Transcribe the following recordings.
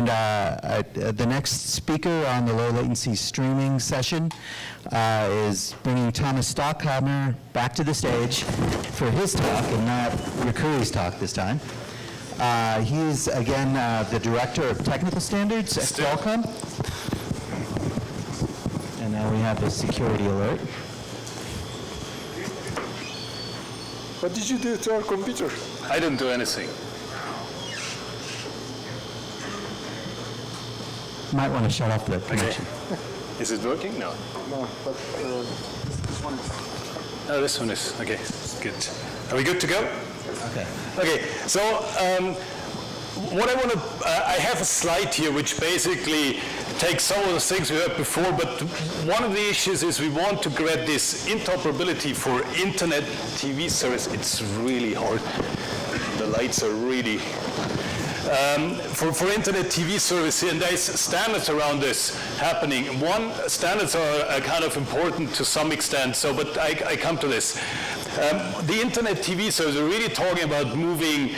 the next speaker on the low latency streaming session is bringing Thomas Stockhammer back to the stage for his talk, and not Ricuri's talk this time. He is, again, the Director of Technical Standards at Qualcomm. And now we have the security alert. What did you do to our computer? I didn't do anything. Might want to shut off the connection. Okay. Is it working? No. No, but this one is. Oh, this one is. Okay, good. Are we good to go? Okay. Okay, so what I want to, I have a slide here which basically takes some of the things we heard before, but one of the issues is we want to get this interoperability for internet TV service. It's really hard. The lights are really, for internet TV service, and there's standards around this happening. One, standards are kind of important to some extent, so, but I come to this. The internet TV service, we're really talking about moving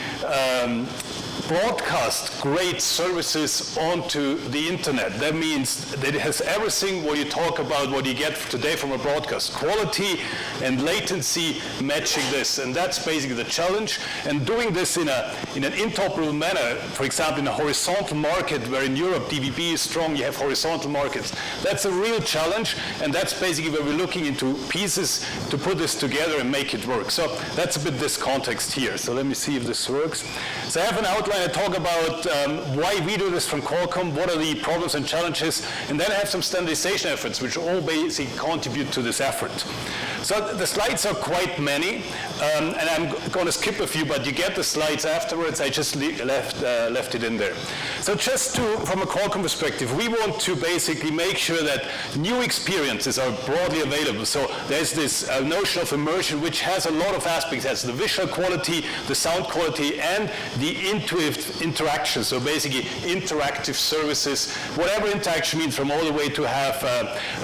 broadcast great services onto the internet. That means that it has everything what you talk about, what you get today from a broadcast. Quality and latency matching this, and that's basically the challenge. And doing this in an interoperable manner, for example, in a horizontal market where in Europe DVB is strong, you have horizontal markets. That's a real challenge, and that's basically where we're looking into pieces to put this together and make it work. So that's a bit this context here. So let me see if this works. So I have an outline. I talk about why we do this from Qualcomm, what are the problems and challenges, and then I have some standardization efforts which all basically contribute to this effort. So the slides are quite many, and I'm going to skip a few, but you get the slides afterwards. I just left it in there. So just from a Qualcomm perspective, we want to basically make sure that new experiences are broadly available. So there's this notion of immersion, which has a lot of aspects. It has the visual quality, the sound quality, and the intuitive interaction. So basically interactive services, whatever interaction means, from all the way to have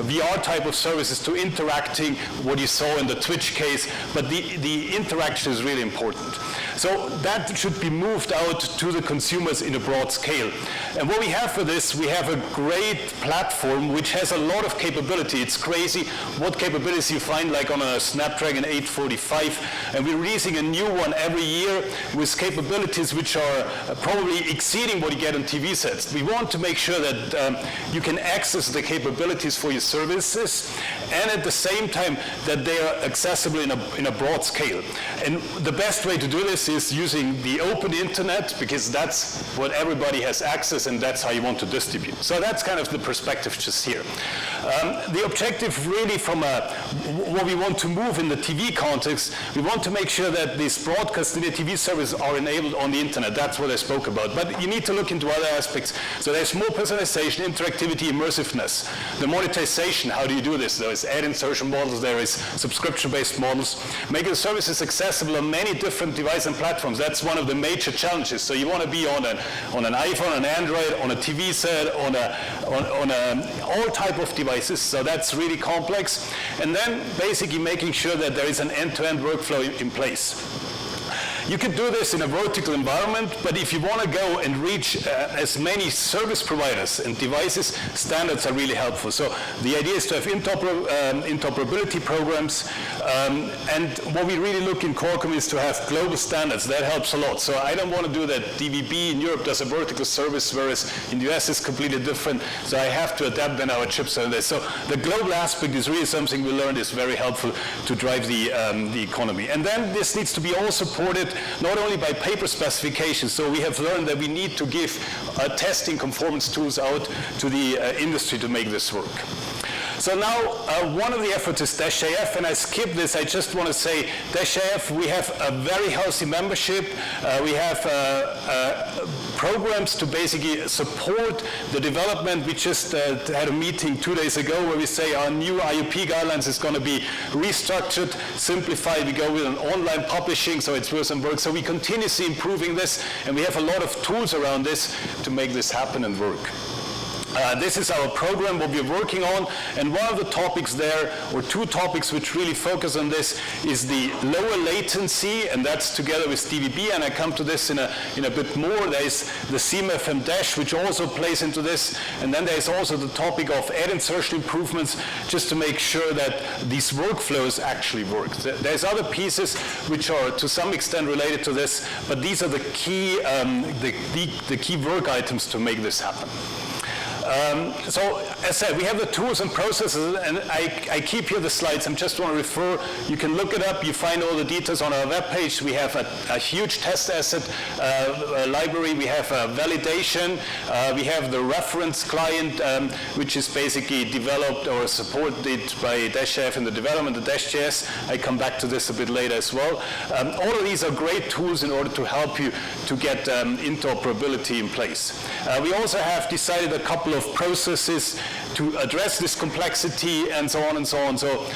VR type of services to interacting, what you saw in the Twitch case, but the interaction is really important. So that should be moved out to the consumers in a broad scale. And what we have for this, we have a great platform which has a lot of capability. It's crazy what capabilities you find like on a Snapdragon 845, and we're releasing a new one every year with capabilities which are probably exceeding what you get on TV sets. We want to make sure that you can access the capabilities for your services, and at the same time that they are accessible in a broad scale. And the best way to do this is using the open internet, because that's what everybody has access, and that's how you want to distribute. So that's kind of the perspective just here. The objective really from what we want to move in the TV context, we want to make sure that these broadcast linear TV services are enabled on the internet. That's what I spoke about. But you need to look into other aspects. So there's more personalization, interactivity, immersiveness. The monetization, how do you do this? There is ad insertion models, there is subscription-based models. Making the services accessible on many different devices and platforms. That's one of the major challenges. So you want to be on an iPhone, an Android, on a TV set, on all type of devices. So that's really complex. And then basically making sure that there is an end-to-end workflow in place. You can do this in a vertical environment, but if you want to go and reach as many service providers and devices, standards are really helpful. So the idea is to have interoperability programs, and what we really look in Qualcomm is to have global standards. That helps a lot. So I don't want to do that. DVB in Europe does a vertical service, whereas in the US it's completely different. So I have to adapt then our chips on this. So the global aspect is really something we learned is very helpful to drive the economy. And then this needs to be all supported not only by paper specifications. So we have learned that we need to give testing conformance tools out to the industry to make this work. So now, one of the efforts is -AF, and I skip this. I just want to say, -AF, we have a very healthy membership. We have programs to basically support the development. We just had a meeting 2 days ago where we say our new IUP guidelines is going to be restructured, simplified. We go with an online publishing, so it's worth some work. So we continuously improving this, and we have a lot of tools around this to make this happen and work. This is our program, what we're working on, and one of the topics there, or two topics which really focus on this, is the lower latency, and that's together with DVB, and I come to this in a bit more. There's the CMFM dash, which also plays into this, and then there's also the topic of ad insertion improvements, just to make sure that these workflows actually work. There's other pieces which are to some extent related to this, but these are the key, the key work items to make this happen. So, as I said, we have the tools and processes, and I keep here the slides. I just want to refer, you can look it up, you find all the details on our webpage. We have a huge test asset library, we have validation, we have the reference client, which is basically developed or supported by DashAF in the development of Dash.js. I come back to this a bit later as well. All of these are great tools in order to help you to get interoperability in place. We also have decided a couple of processes to address this complexity and so on and so on. So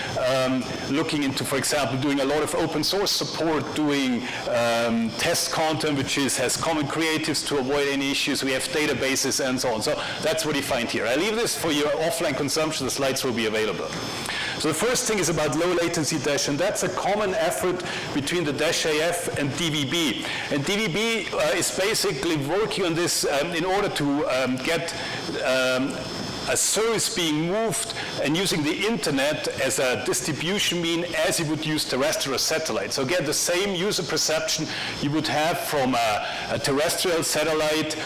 looking into, for example, doing a lot of open source support, doing test content which has common creatives to avoid any issues. We have databases and so on. So that's what you find here. I leave this for your offline consumption. The slides will be available. So the first thing is about low latency Dash, and that's a common effort between the Dash-AF and DVB. And DVB is basically working on this in order to get a service being moved and using the internet as a distribution mean as you would use terrestrial satellite. So get the same user perception you would have from a terrestrial satellite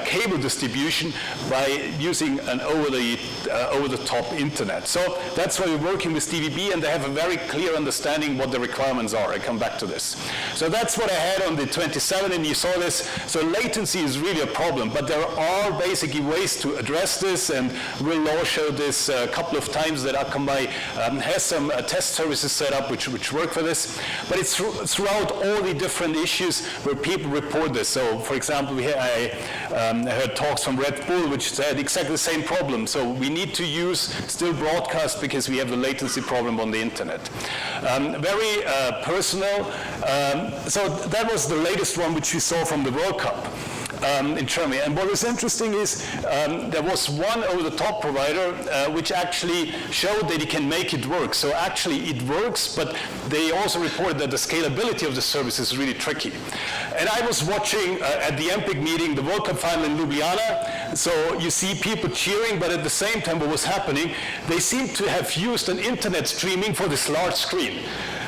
cable distribution by using an over-the-top internet. So that's why we're working with DVB, and they have a very clear understanding what the requirements are. I come back to this. So that's what I had on the 27, and you saw this. So latency is really a problem, but there are basically ways to address this, and Will Law showed this a couple of times that Akamai has some test services set up which work for this. But it's throughout all the different issues where people report this. So, for example, I heard talks from Red Bull which said exactly the same problem. So we need to use still broadcast because we have the latency problem on the internet. Very personal. So that was the latest one which we saw from the World Cup. In Germany. And what was interesting is there was one over-the-top provider which actually showed that it can make it work. So actually it works, but they also reported that the scalability of the service is really tricky. And I was watching at the MPIC meeting the World Cup final in Ljubljana. So you see people cheering, but at the same time what was happening, they seemed to have used an internet streaming for this large screen.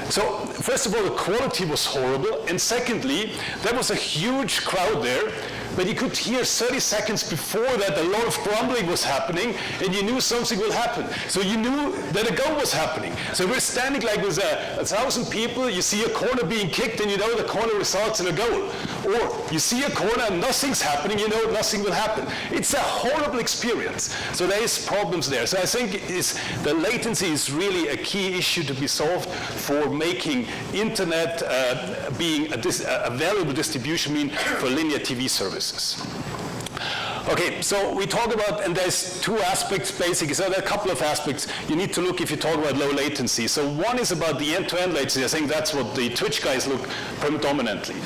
So first of all, the quality was horrible, and secondly, there was a huge crowd there, but you could hear 30 seconds before that a lot of grumbling was happening, and you knew something will happen. So you knew that a goal was happening. So we're standing like with 1,000 people, you see a corner being kicked, and you know the corner results in a goal. Or you see a corner and nothing's happening, you know nothing will happen. It's a horrible experience. So there is problems there. So I think the latency is really a key issue to be solved for making internet being a valuable distribution mean for linear TV services. Okay, so we talk about, and there's two aspects basically, so there are a couple of aspects you need to look if you talk about low latency. So one is about the end-to-end latency. I think that's what the Twitch guys look predominantly.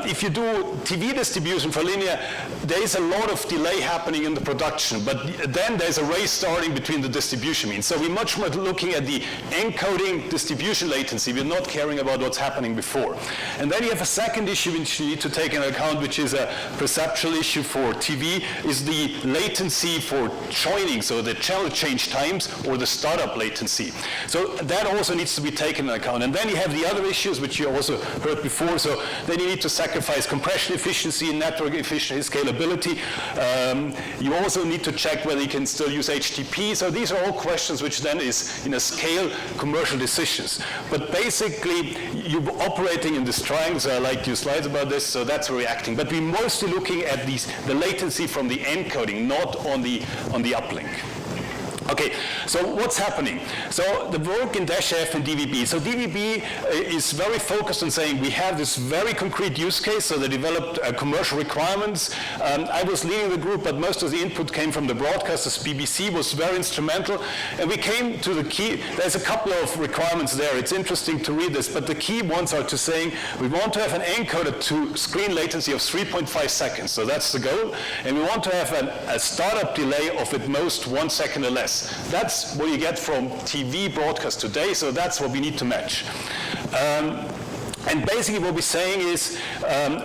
If you do TV distribution for linear, there is a lot of delay happening in the production, but then there's a race starting between the distribution means. So we're much more looking at the encoding distribution latency. We're not caring about what's happening before. And then you have a second issue which you need to take into account, which is a perceptual issue for TV, is the latency for joining, so the channel change times or the startup latency. So that also needs to be taken into account. And then you have the other issues which you also heard before. So then you need to sacrifice compression efficiency, network efficiency, scalability. You also need to check whether you can still use HTTP. So these are all questions which then is, in a scale, commercial decisions. But basically, you're operating in this triangle. So I like your slides about this. So that's reacting. But we're mostly looking at the latency from the encoding, not on the uplink. Okay, so what's happening? So the work in -F and DVB. So DVB is very focused on saying we have this very concrete use case, so they developed commercial requirements. I was leading the group, but most of the input came from the broadcasters. BBC was very instrumental, and we came to the key. There's a couple of requirements there. It's interesting to read this, but the key ones are to saying we want to have an encoder to screen latency of 3.5 seconds, so that's the goal, and we want to have a startup delay of at most 1 second or less. That's what you get from TV broadcast today, so that's what we need to match. And basically what we're saying is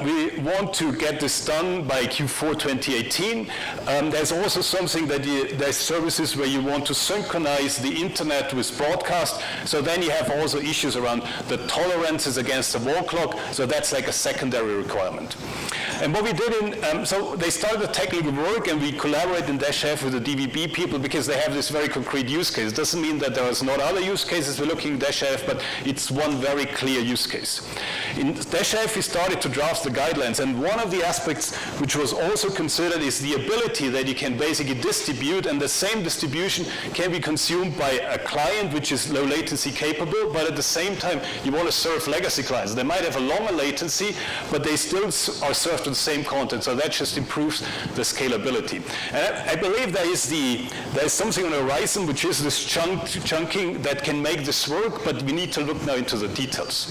we want to get this done by Q4 2018. There's also something that there's services where you want to synchronize the internet with broadcast, so then you have also issues around the tolerances against the wall clock, so that's like a secondary requirement. And what we did so they started the technical work, and we collaborate in -F with the DVB people because they have this very concrete use case. It doesn't mean that there is not other use cases we're looking at -F, but it's one very clear use case. In -F, we started to draft the guidelines, and one of the aspects which was also considered is the ability that you can basically distribute, and the same distribution can be consumed by a client which is low latency capable, but at the same time you want to serve legacy clients. They might have a longer latency, but they still are served with the same content, so that just improves the scalability. And I believe there's something on the horizon which is this chunking that can make this work, but we need to look now into the details.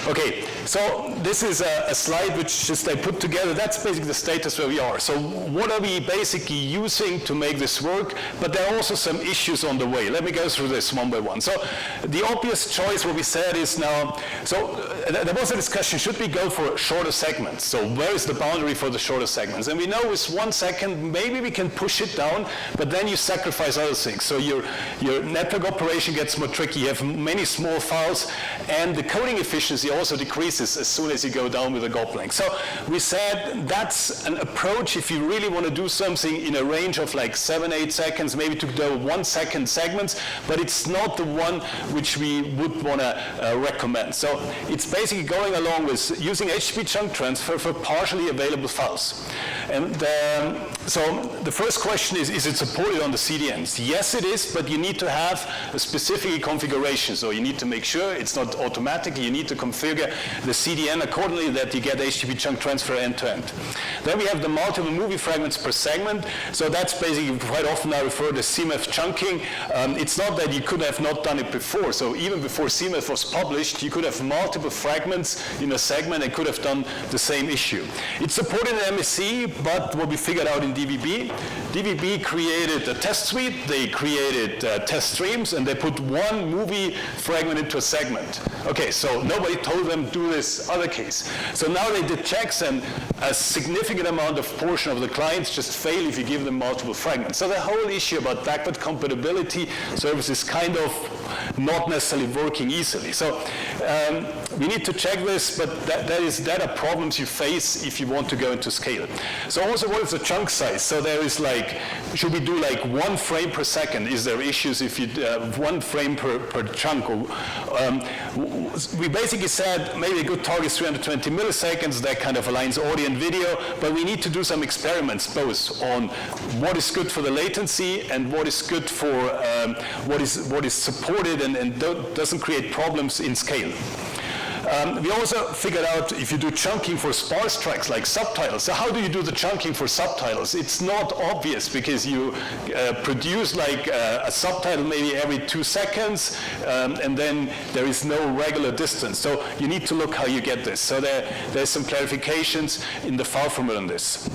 Okay, so this is a slide which just I put together. That's basically the status where we are. So what are we basically using to make this work? But there are also some issues on the way. Let me go through this one by one. So the obvious choice, what we said is now, so there was a discussion, should we go for shorter segments? So where is the boundary for the shorter segments? And we know with 1 second, maybe we can push it down, but then you sacrifice other things. So your network operation gets more tricky. You have many small files, and the coding efficiency also decreases as soon as you go down with the gop length. So we said that's an approach if you really want to do something in a range of like 7-8 seconds, maybe to do 1 second segments, but it's not the one which we would want to recommend. So it's basically going along with using HTTP chunk transfer for partially available files. And so the first question is it supported on the CDNs? Yes, it is, but you need to have a specific configuration. So you need to make sure it's not automatic. You need to configure the CDN accordingly that you get HTTP chunk transfer end-to-end. Then we have the multiple movie fragments per segment. So that's basically quite often I refer to CMF chunking. It's not that you could have not done it before. So even before CMF was published, you could have multiple fragments in a segment and could have done the same issue. It's supported in MSC, but what we figured out in DVB, DVB created a test suite, they created test streams, and they put one movie fragment into a segment. Okay, so nobody told them do this other case. So now they did checks, and a significant amount of portion of the clients just fail if you give them multiple fragments. So the whole issue about backward compatibility service is kind of not necessarily working easily. So we need to check this, but that are problems you face if you want to go into scale. So also, what is the chunk size? So there is like, should we do like 1 frame per second? Is there issues if you 1 frame per chunk? Or, we basically said maybe a good target is 320 milliseconds. That kind of aligns audio and video, but we need to do some experiments both on what is good for the latency and what is good for what is supported and doesn't create problems in scale. We also figured out if you do chunking for sparse tracks like subtitles. So how do you do the chunking for subtitles? It's not obvious because you produce like a subtitle maybe every 2 seconds, and then there is no regular distance. So you need to look how you get this. So there's some clarifications in the file format on this.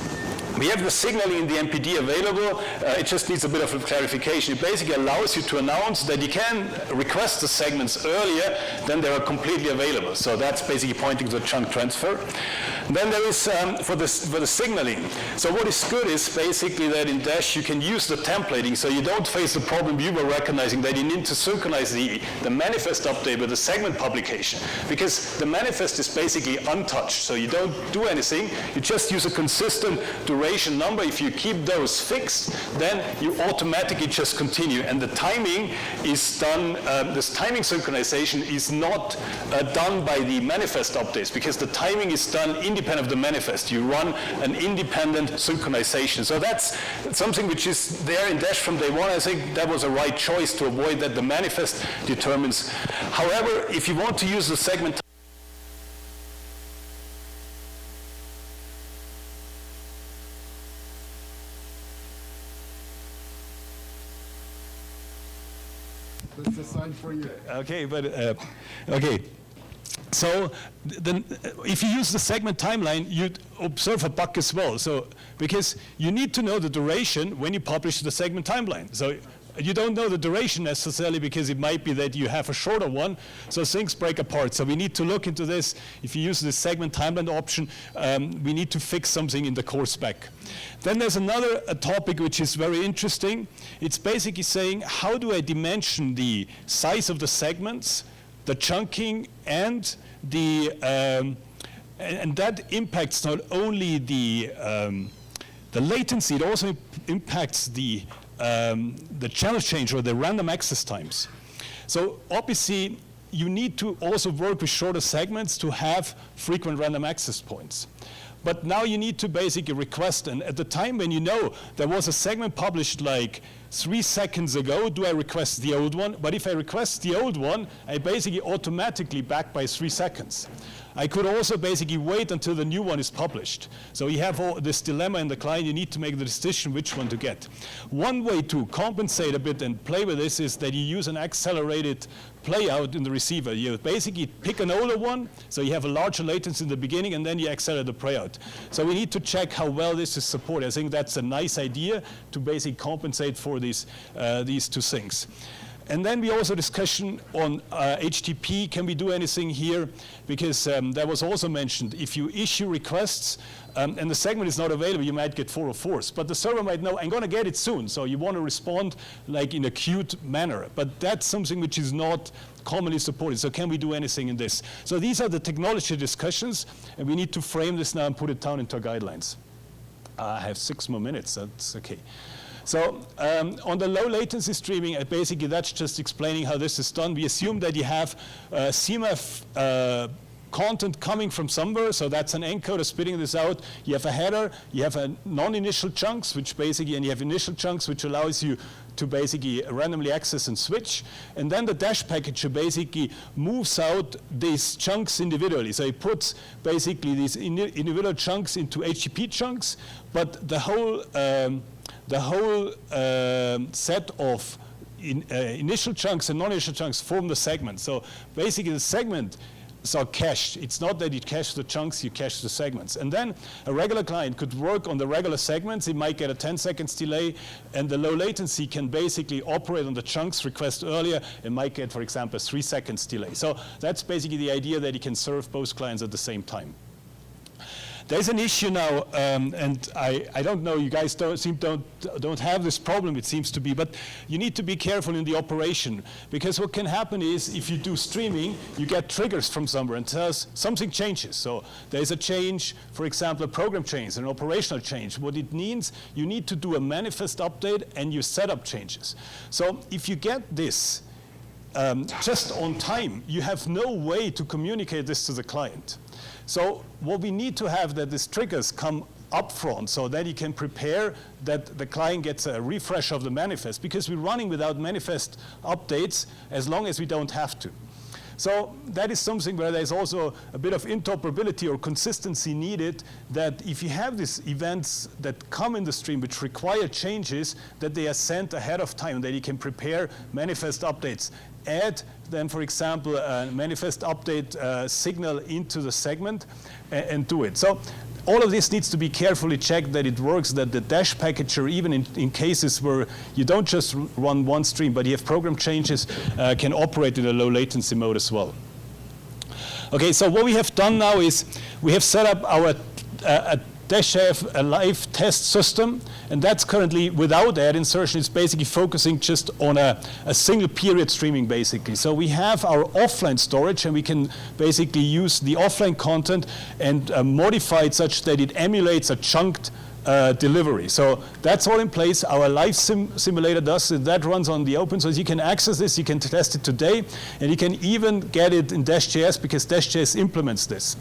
We have the signaling in the MPD available. It just needs a bit of a clarification. It basically allows you to announce that you can request the segments earlier than they are completely available. So that's basically pointing to the chunk transfer. Then there is for the signaling. So what is good is basically that in Dash you can use the templating, so you don't face the problem you were recognizing that you need to synchronize the manifest update with the segment publication, because the manifest is basically untouched. So you don't do anything. You just use a consistent duration number. If you keep those fixed, then you automatically just continue. And the timing is done, this timing synchronization is not done by the manifest updates, because the timing is done in the independent of the manifest. You run an independent synchronization. So that's something which is there in Dash from day one. I think that was a right choice to avoid that the manifest determines. However, if you want to use the segment That's a sign for you. Okay, but okay. So then, if you use the segment timeline, you observe a bug as well. So because you need to know the duration when you publish the segment timeline. So you don't know the duration necessarily because it might be that you have a shorter one, so things break apart. So we need to look into this. If you use the segment timeline option, we need to fix something in the core spec. Then there's another topic which is very interesting. It's basically saying, how do I dimension the size of the segments, the chunking, and the and that impacts not only the latency, it also impacts the channel change or the random access times. So obviously, you need to also work with shorter segments to have frequent random access points. But now you need to basically request, and at the time when you know there was a segment published like 3 seconds ago, do I request the old one? But if I request the old one, I basically automatically back by 3 seconds. I could also basically wait until the new one is published. So you have all this dilemma in the client, you need to make the decision which one to get. One way to compensate a bit and play with this is that you use an accelerated playout in the receiver. You basically pick an older one, so you have a larger latency in the beginning, and then you accelerate the playout. So we need to check how well this is supported. I think that's a nice idea to basically compensate for these two things. And then we also discussion on HTTP. Can we do anything here? Because that was also mentioned. If you issue requests and the segment is not available, you might get 404s. But the server might know, I'm going to get it soon. So you want to respond like in a queued manner. But that's something which is not commonly supported. So can we do anything in this? So these are the technology discussions. And we need to frame this now and put it down into our guidelines. I have 6 more minutes. That's OK. So on the low latency streaming, basically that's just explaining how this is done. We assume that you have CMF content coming from somewhere, so that's an encoder spitting this out. You have a header, you have a non-initial chunks, which basically, and you have initial chunks, which allows you to basically randomly access and switch. And then the dash packager basically moves out these chunks individually. So it puts basically these individual chunks into HTTP chunks, but the whole set of initial chunks and non-initial chunks form the segment. So basically the segment are cached. It's not that you cache the chunks, you cache the segments. And then a regular client could work on the regular segments. It might get a 10 seconds delay, and the low latency can basically operate on the chunks request earlier. It might get, for example, a 3 seconds delay. So that's basically the idea that you can serve both clients at the same time. There's an issue now, and I don't know, you guys don't have this problem, it seems to be, but you need to be careful in the operation, because what can happen is if you do streaming, you get triggers from somewhere and tells something changes. So there's a change, for example, a program change, an operational change. What it means, you need to do a manifest update and your setup changes. So if you get this just on time, you have no way to communicate this to the client. So what we need to have that these triggers come up front so that you can prepare that the client gets a refresh of the manifest, because we're running without manifest updates as long as we don't have to. So that is something where there's also a bit of interoperability or consistency needed, that if you have these events that come in the stream which require changes, that they are sent ahead of time, that you can prepare manifest updates. Add then, for example, a manifest update signal into the segment and do it. So all of this needs to be carefully checked that it works, that the dash packager, even in cases where you don't just run one stream, but you have program changes, can operate in a low latency mode as well. Okay, so what we have done now is we have set up our DashF a live test system, and that's currently without ad insertion. It's basically focusing just on a single period streaming, basically. So we have our offline storage, and we can basically use the offline content and modify it such that it emulates a chunked delivery. So that's all in place. Our live simulator does it. That runs on the open source. You can access this, you can test it today, and you can even get it in Dash.js because Dash.js implements this.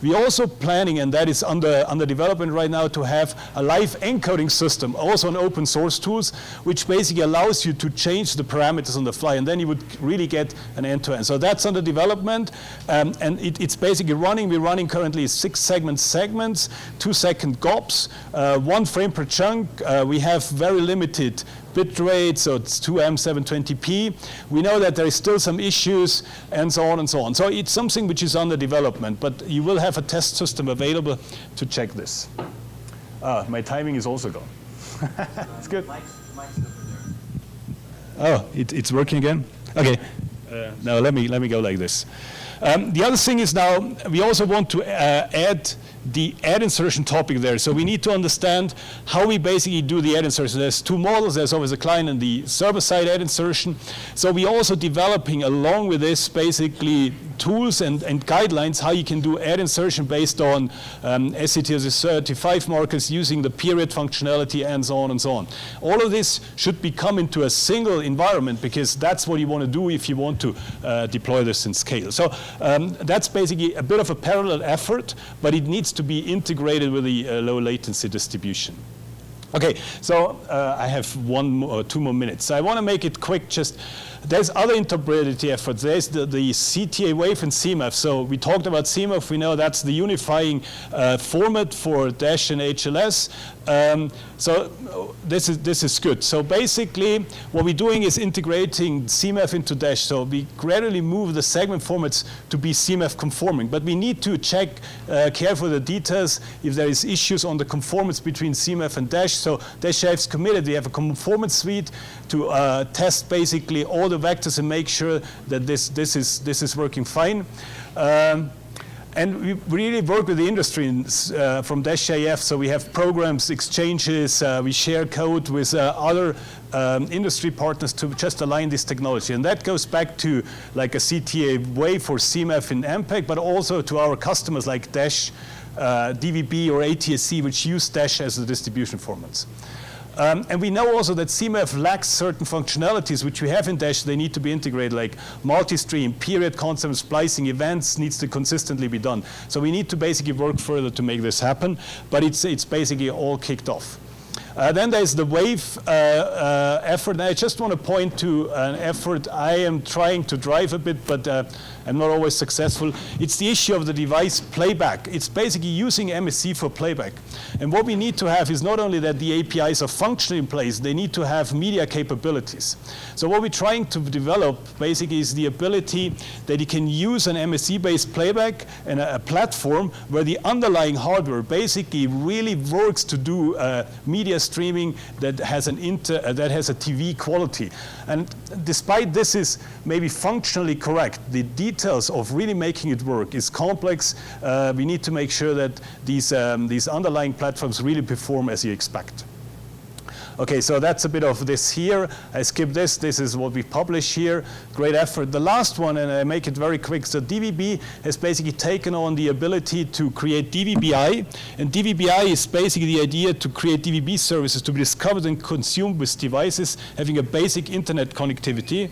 We're also planning, and that is under development right now, to have a live encoding system, also on open source tools, which basically allows you to change the parameters on the fly, and then you would really get an end-to-end. So that's under development, and it's basically running. We're running currently 6 segments, 2-second GOPs, 1 frame per chunk. We have very limited bit rate, so it's 2M720p. We know that there is still some issues, and so on and so on. So it's something which is under development, but you will have a test system available to check this. My timing is also gone. It's good. Oh, it's working again? Okay. Now let me go like this. The other thing is now we also want to add the ad insertion topic there. So we need to understand how we basically do the ad insertion. There's 2 models. There's always a client and the server-side ad insertion. So we're also developing along with this basically tools and guidelines how you can do ad insertion based on SCTS35 markers using the period functionality and so on and so on. All of this should become into a single environment because that's what you want to do if you want to deploy this in scale. So that's basically a bit of a parallel effort, but it needs to be integrated with the low latency distribution. Okay, so I have 1 or 2 more minutes. So I want to make it quick. Just there's other interoperability efforts. There's the CTA wave and CMAF. So we talked about CMAF. We know that's the unifying format for Dash and HLS. So this is good. So basically, what we're doing is integrating CMAF into Dash. So we gradually move the segment formats to be CMAF conforming. But we need to check carefully the details if there is issues on the conformance between CMAF and Dash. So Dash is committed. We have a conformance suite to test basically all the vectors and make sure that this is working fine. And we really work with the industry from Dash.js, so we have programs, exchanges, we share code with other industry partners to just align this technology. And that goes back to like a CTA wave for CMAF in MPEG, but also to our customers like Dash, DVB or ATSC, which use Dash as the distribution formats. And we know also that CMAF lacks certain functionalities which we have in Dash. They need to be integrated, like multi-stream, period concept, splicing, events needs to consistently be done. So we need to basically work further to make this happen, but it's basically all kicked off. Then there's the wave effort. And I just want to point to an effort I am trying to drive a bit, but I'm not always successful. It's the issue of the device playback. It's basically using MSC for playback. And what we need to have is not only that the APIs are functionally in place, they need to have media capabilities. So what we're trying to develop basically is the ability that you can use an MSC-based playback and a platform where the underlying hardware basically really works to do media streaming that has a TV quality. And despite this is maybe functionally correct, the details of really making it work is complex. We need to make sure that these underlying platforms really perform as you expect. Okay, so that's a bit of this here. I skipped this. This is what we publish here. Great effort. The last one, and I make it very quick. So DVB has basically taken on the ability to create DVBI. And DVBI is basically the idea to create DVB services to be discovered and consumed with devices having a basic internet connectivity.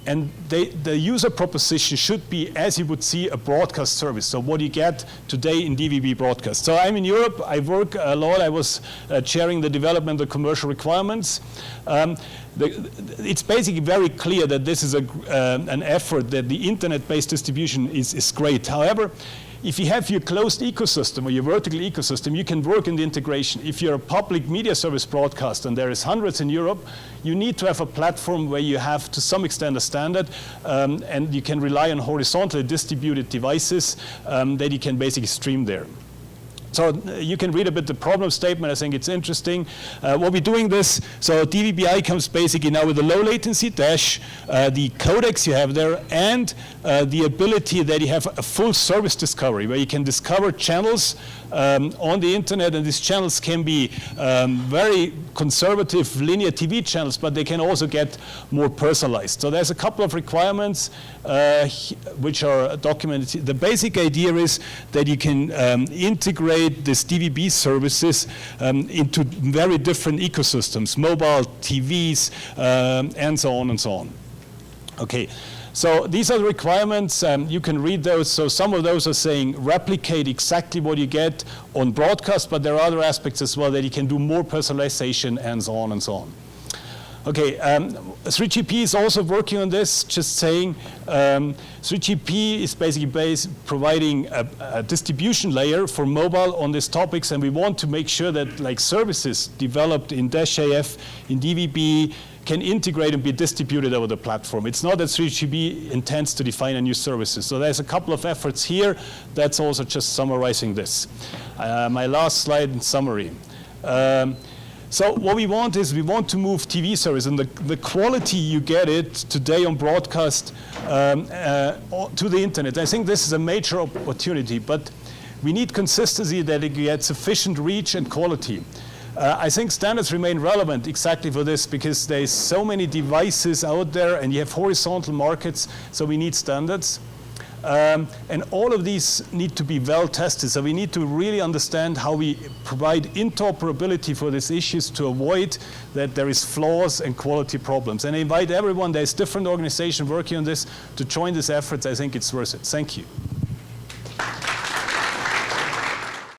And the user proposition should be as you would see a broadcast service. So what you get today in DVB broadcast. So I'm in Europe. I work a lot. I was chairing the development of commercial requirements. It's basically very clear that this is an effort that the internet-based distribution is great. However, if you have your closed ecosystem or your vertical ecosystem, you can work in the integration. If you're a public media service broadcaster, and there is hundreds in Europe, you need to have a platform where you have to some extent a standard, and you can rely on horizontally distributed devices that you can basically stream there. So you can read a bit the problem statement. I think it's interesting. What we're doing this, so DVBI comes basically now with the low latency Dash, the codecs you have there, and the ability that you have a full service discovery where you can discover channels on the internet, and these channels can be very conservative linear TV channels, but they can also get more personalized. So there's a couple of requirements which are documented. The basic idea is that you can integrate these DVB services into very different ecosystems, mobile, TVs, and so on and so on. Okay. So these are the requirements. You can read those. So some of those are saying replicate exactly what you get on broadcast, but there are other aspects as well that you can do more personalization and so on and so on. Okay, 3GP is also working on this, just saying 3GP is basically providing a distribution layer for mobile on these topics, and we want to make sure that like services developed in DASH-AF, in DVB, can integrate and be distributed over the platform. It's not that 3GP intends to define a new services. So there's a couple of efforts here. That's also just summarizing this. My last slide in summary. So what we want is we want to move TV service, and the quality you get it today on broadcast to the internet. I think this is a major opportunity, but we need consistency that it gets sufficient reach and quality. I think standards remain relevant exactly for this because there's so many devices out there and you have horizontal markets, so we need standards. And all of these need to be well tested, so we need to really understand how we provide interoperability for these issues to avoid that there is flaws and quality problems. And I invite everyone, there's different organizations working on this, to join these efforts. I think it's worth it. Thank you.